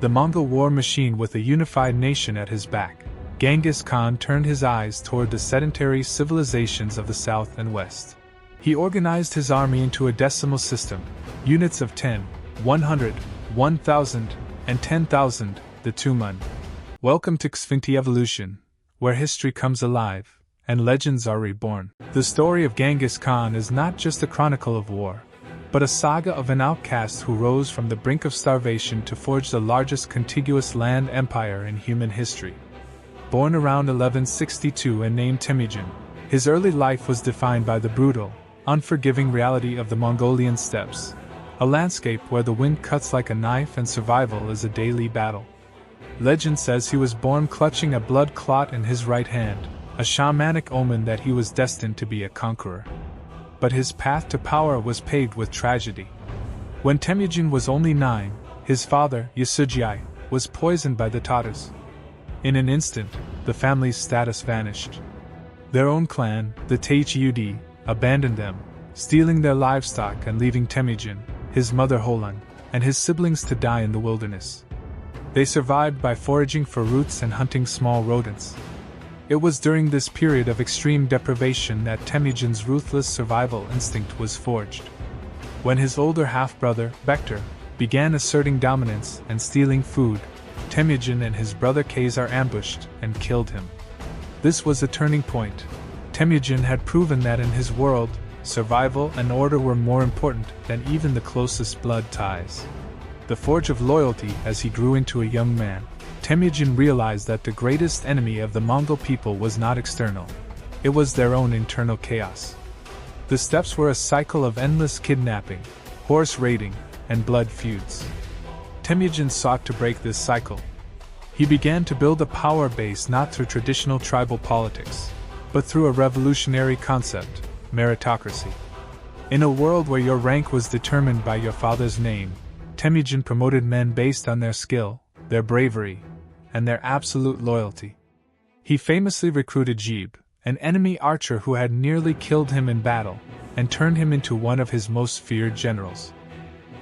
the Mongol war machine with a unified nation at his back, Genghis Khan turned his eyes toward the sedentary civilizations of the south and west. He organized his army into a decimal system, units of 10, 100, 1,000, and 10,000, the Tumen. Welcome to Xfinity Evolution, where history comes alive, and legends are reborn. The story of Genghis Khan is not just a chronicle of war, but a saga of an outcast who rose from the brink of starvation to forge the largest contiguous land empire in human history. Born around 1162 and named Temujin, his early life was defined by the brutal, unforgiving reality of the Mongolian steppes, a landscape where the wind cuts like a knife and survival is a daily battle. Legend says he was born clutching a blood clot in his right hand, a shamanic omen that he was destined to be a conqueror. But his path to power was paved with tragedy. When Temujin was only 9, his father, Yasujai, was poisoned by the Tatars. In an instant, the family's status vanished. Their own clan, the Taichudi, abandoned them, stealing their livestock and leaving Temujin, his mother Holan, and his siblings to die in the wilderness. They survived by foraging for roots and hunting small rodents. It was during this period of extreme deprivation that Temujin's ruthless survival instinct was forged. When his older half-brother, Bektar, began asserting dominance and stealing food, Temujin and his brother Khazar ambushed and killed him. This was a turning point. Temujin had proven that in his world, survival and order were more important than even the closest blood ties. The forge of loyalty. As he grew into a young man, Temujin realized that the greatest enemy of the Mongol people was not external. It was their own internal chaos. The steppes were a cycle of endless kidnapping, horse raiding, and blood feuds. Temujin sought to break this cycle. He began to build a power base not through traditional tribal politics, but through a revolutionary concept, meritocracy. In a world where your rank was determined by your father's name, Temujin promoted men based on their skill, their bravery, and their absolute loyalty. He famously recruited Jib, an enemy archer who had nearly killed him in battle, and turned him into one of his most feared generals.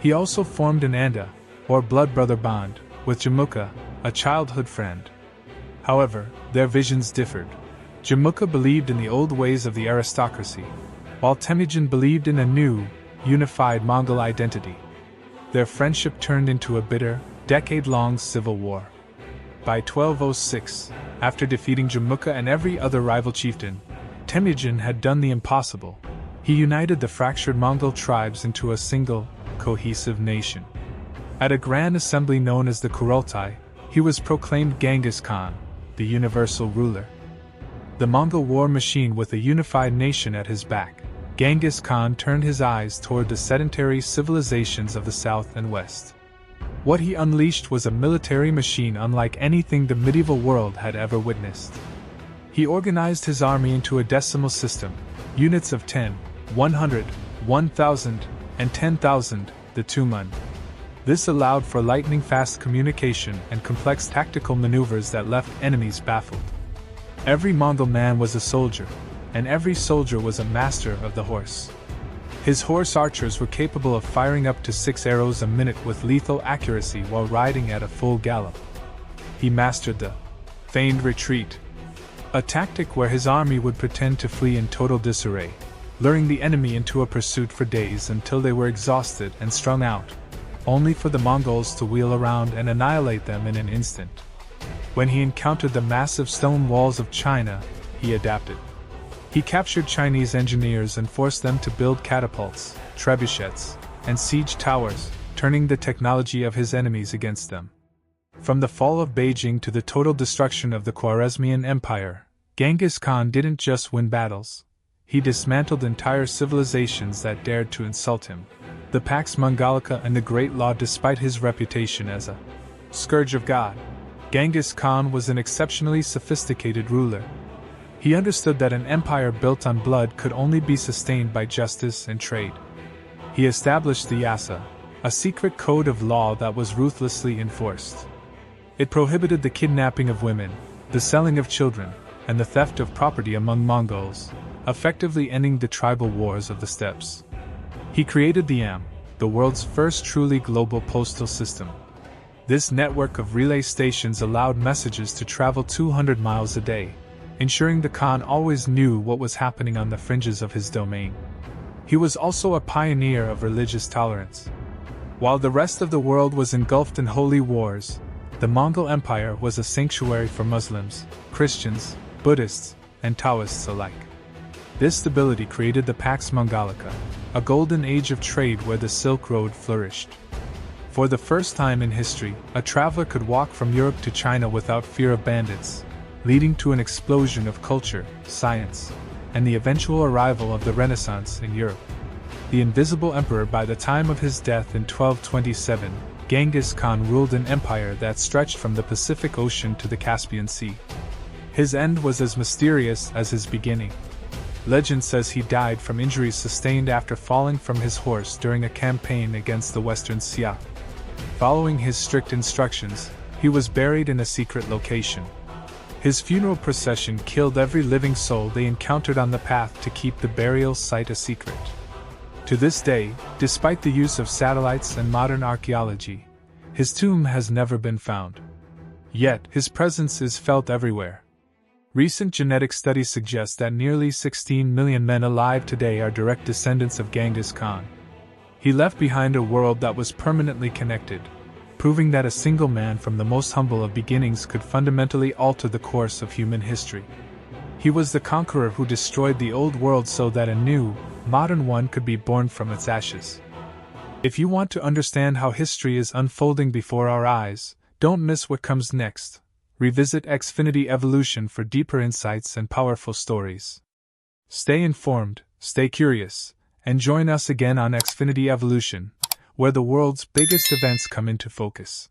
He also formed an Anda, or blood brother bond, with Jamukha, a childhood friend. However, their visions differed. Jamukha believed in the old ways of the aristocracy, while Temujin believed in a new, unified Mongol identity. Their friendship turned into a bitter, decade-long civil war. By 1206, after defeating Jamukha and every other rival chieftain, Temujin had done the impossible. He united the fractured Mongol tribes into a single, cohesive nation. At a grand assembly known as the Kurultai, he was proclaimed Genghis Khan, the universal ruler. The Mongol war machine with a unified nation at his back, Genghis Khan turned his eyes toward the sedentary civilizations of the south and west. What he unleashed was a military machine unlike anything the medieval world had ever witnessed. He organized his army into a decimal system, units of 10, 100, 1,000, and 10,000, the Tumen. This allowed for lightning-fast communication and complex tactical maneuvers that left enemies baffled. Every Mongol man was a soldier, and every soldier was a master of the horse. His horse archers were capable of firing up to 6 arrows a minute with lethal accuracy while riding at a full gallop. He mastered the feigned retreat, a tactic where his army would pretend to flee in total disarray, luring the enemy into a pursuit for days until they were exhausted and strung out, only for the Mongols to wheel around and annihilate them in an instant. When he encountered the massive stone walls of China, he adapted. He captured Chinese engineers and forced them to build catapults, trebuchets, and siege towers, turning the technology of his enemies against them. From the fall of Beijing to the total destruction of the Khwarezmian Empire, Genghis Khan didn't just win battles. He dismantled entire civilizations that dared to insult him. The Pax Mongolica and the Great Law. Despite his reputation as a scourge of God, Genghis Khan was an exceptionally sophisticated ruler. He understood that an empire built on blood could only be sustained by justice and trade. He established the Yasa, a secret code of law that was ruthlessly enforced. It prohibited the kidnapping of women, the selling of children, and the theft of property among Mongols, effectively ending the tribal wars of the steppes. He created the the world's first truly global postal system. This network of relay stations allowed messages to travel 200 miles a day, ensuring the Khan always knew what was happening on the fringes of his domain. He was also a pioneer of religious tolerance. While the rest of the world was engulfed in holy wars, the Mongol Empire was a sanctuary for Muslims, Christians, Buddhists, and Taoists alike. This stability created the Pax Mongolica, a golden age of trade where the Silk Road flourished. For the first time in history, a traveler could walk from Europe to China without fear of bandits, leading to an explosion of culture, science, and the eventual arrival of the Renaissance in Europe. The Invisible Emperor. By the time of his death in 1227, Genghis Khan ruled an empire that stretched from the Pacific Ocean to the Caspian Sea. His end was as mysterious as his beginning. Legend says he died from injuries sustained after falling from his horse during a campaign against the Western Xia. Following his strict instructions, he was buried in a secret location. His funeral procession killed every living soul they encountered on the path to keep the burial site a secret. To this day, despite the use of satellites and modern archaeology, his tomb has never been found. Yet, his presence is felt everywhere. Recent genetic studies suggest that nearly 16 million men alive today are direct descendants of Genghis Khan. He left behind a world that was permanently connected, proving that a single man from the most humble of beginnings could fundamentally alter the course of human history. He was the conqueror who destroyed the old world so that a new, modern one could be born from its ashes. If you want to understand how history is unfolding before our eyes, don't miss what comes next. Revisit Xfinity Evolution for deeper insights and powerful stories. Stay informed, stay curious, and join us again on Xfinity Evolution, where the world's biggest events come into focus.